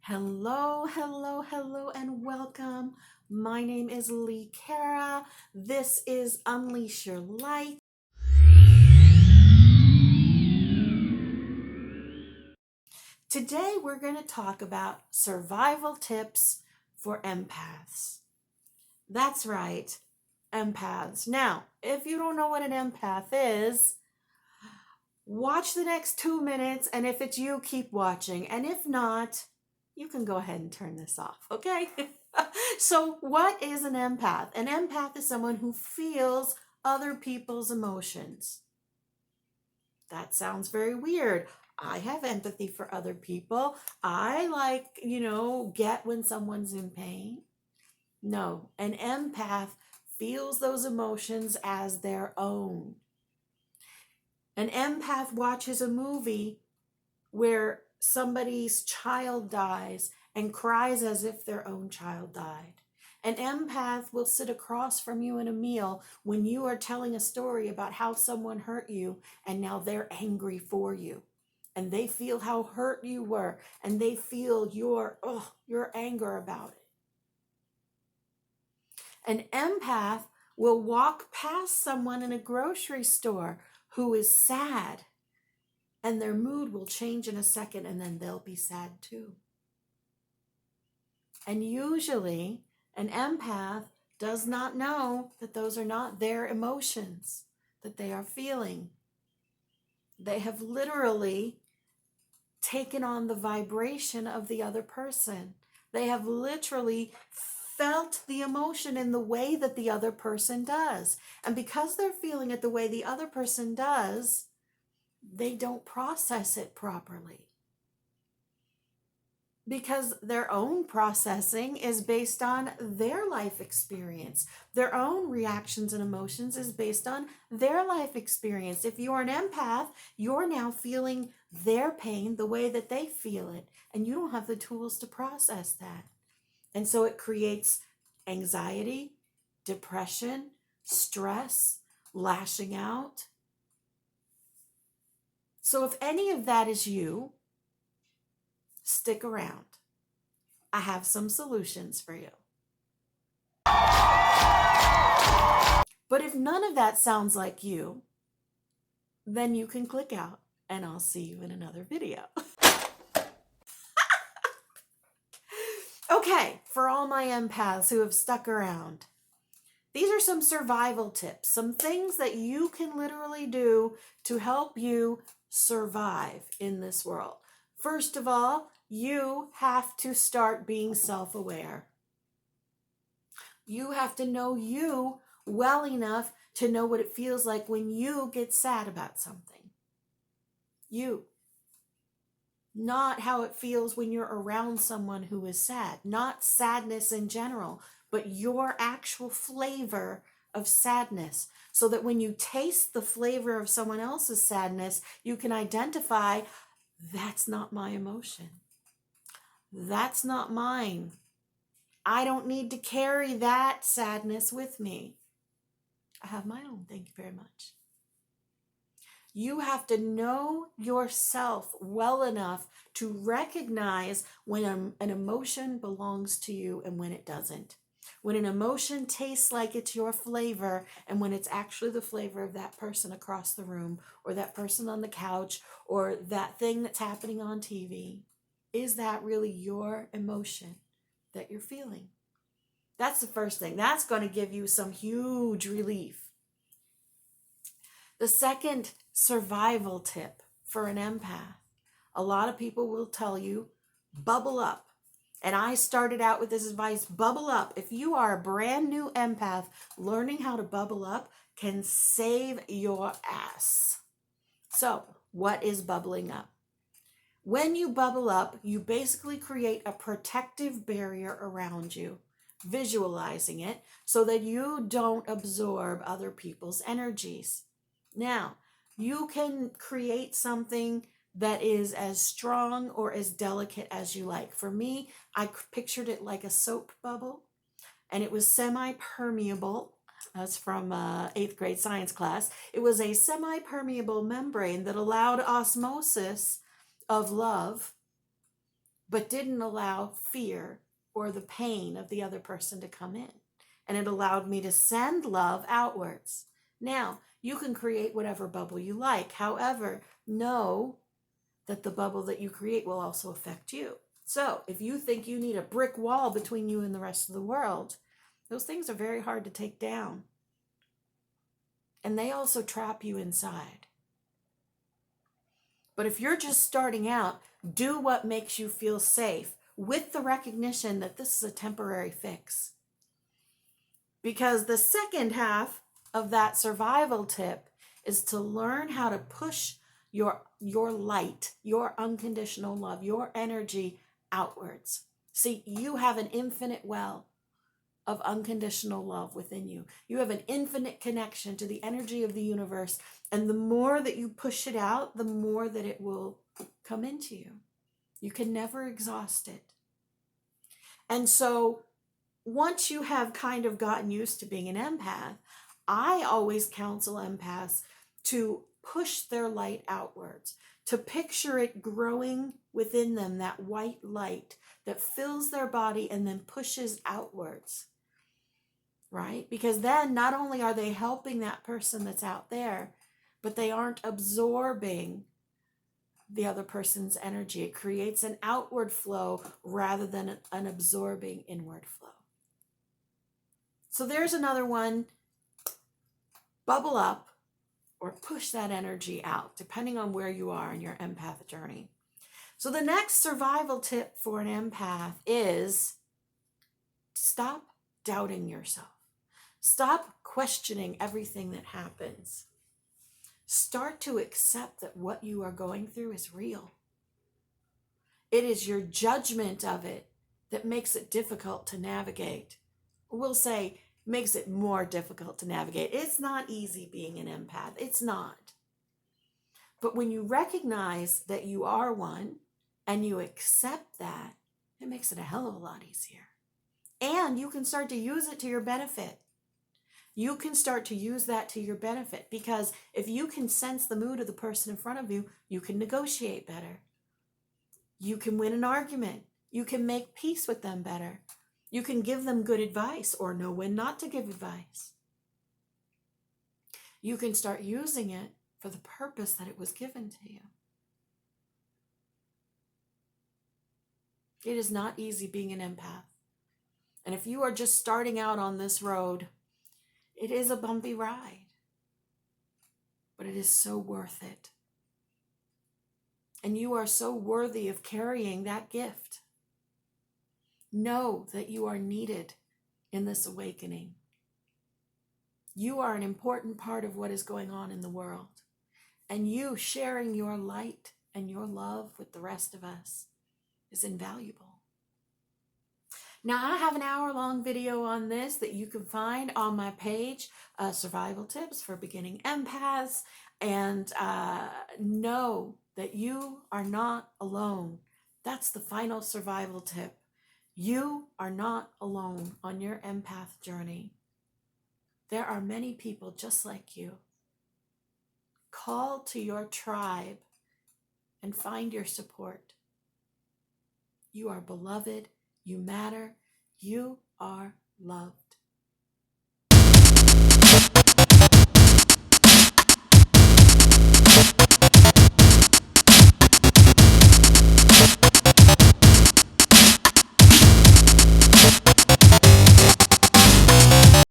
Hello, hello, hello, and welcome. My name is Lee Cara. This is Unleash Your Light. Today, we're going to talk about survival tips for empaths. That's right, empaths. Now, if you don't know what an empath is, watch the next 2 minutes, and if it's you, keep watching. And if not, you can go ahead and turn this off, okay? So, what is an empath? An empath is someone who feels other people's emotions. That sounds very weird. I have empathy for other people. I get when someone's in pain. No, an empath feels those emotions as their own. An empath watches a movie where somebody's child dies and cries as if their own child died. An empath will sit across from you in a meal when you are telling a story about how someone hurt you and now they're angry for you. And they feel how hurt you were and they feel your anger about it. An empath will walk past someone in a grocery store who is sad, and their mood will change in a second, and then they'll be sad too. And usually, an empath does not know that those are not their emotions that they are feeling. They have literally taken on the vibration of the other person. They have literally felt the emotion in the way that the other person does. And because they're feeling it the way the other person does, they don't process it properly. Because their own processing is based on their life experience. Their own reactions and emotions is based on their life experience. If you're an empath, you're now feeling their pain the way that they feel it, and you don't have the tools to process that. And so it creates anxiety, depression, stress, lashing out. So if any of that is you, stick around. I have some solutions for you. But if none of that sounds like you, then you can click out and I'll see you in another video. Okay, for all my empaths who have stuck around, these are some survival tips, some things that you can literally do to help you survive in this world. First of all, you have to start being self-aware. You have to know you well enough to know what it feels like when you get sad about something. You. Not how it feels when you're around someone who is sad. Not sadness in general, but your actual flavor of sadness. So that when you taste the flavor of someone else's sadness, you can identify, that's not my emotion. That's not mine. I don't need to carry that sadness with me. I have my own, thank you very much. You have to know yourself well enough to recognize when an emotion belongs to you and when it doesn't. When an emotion tastes like it's your flavor and when it's actually the flavor of that person across the room or that person on the couch or that thing that's happening on TV. Is that really your emotion that you're feeling? That's the first thing. That's going to give you some huge relief. The second survival tip for an empath, a lot of people will tell you, bubble up. And I started out with this advice, bubble up. If you are a brand new empath, learning how to bubble up can save your ass. So, what is bubbling up? When you bubble up, you basically create a protective barrier around you, visualizing it so that you don't absorb other people's energies. Now, you can create something that is as strong or as delicate as you like. For me, I pictured it like a soap bubble, and it was semi-permeable. That's from 8th grade science class. It was a semi-permeable membrane that allowed osmosis of love but didn't allow fear or the pain of the other person to come in. And it allowed me to send love outwards. Now, you can create whatever bubble you like. However, know that the bubble that you create will also affect you. So if you think you need a brick wall between you and the rest of the world, those things are very hard to take down. And they also trap you inside. But if you're just starting out, do what makes you feel safe with the recognition that this is a temporary fix. Because the second half of that survival tip is to learn how to push your light, your unconditional love, your energy outwards. See, you have an infinite well of unconditional love within you. You have an infinite connection to the energy of the universe. And the more that you push it out, the more that it will come into you. You can never exhaust it. And so once you have kind of gotten used to being an empath, I always counsel empaths to push their light outwards, to picture it growing within them, that white light that fills their body and then pushes outwards, right? Because then not only are they helping that person that's out there, but they aren't absorbing the other person's energy. It creates an outward flow rather than an absorbing inward flow. So there's another one. Bubble up or push that energy out, depending on where you are in your empath journey. So the next survival tip for an empath is stop doubting yourself. Stop questioning everything that happens. Start to accept that what you are going through is real. It is your judgment of it that makes it difficult to navigate. We'll say, makes it more difficult to navigate. It's not easy being an empath. It's not. But when you recognize that you are one and you accept that, it makes it a hell of a lot easier. And you can start to use it to your benefit. You can start to use that to your benefit, because if you can sense the mood of the person in front of you, you can negotiate better. You can win an argument. You can make peace with them better. You can give them good advice or know when not to give advice. You can start using it for the purpose that it was given to you. It is not easy being an empath. And if you are just starting out on this road, it is a bumpy ride, but it is so worth it. And you are so worthy of carrying that gift. Know that you are needed in this awakening. You are an important part of what is going on in the world. And you sharing your light and your love with the rest of us is invaluable. Now, I have an hour-long video on this that you can find on my page, Survival Tips for Beginning Empaths. And know that you are not alone. That's the final survival tip. You are not alone on your empath journey. There are many people just like you. Call to your tribe and find your support. You are beloved. You matter. You are loved.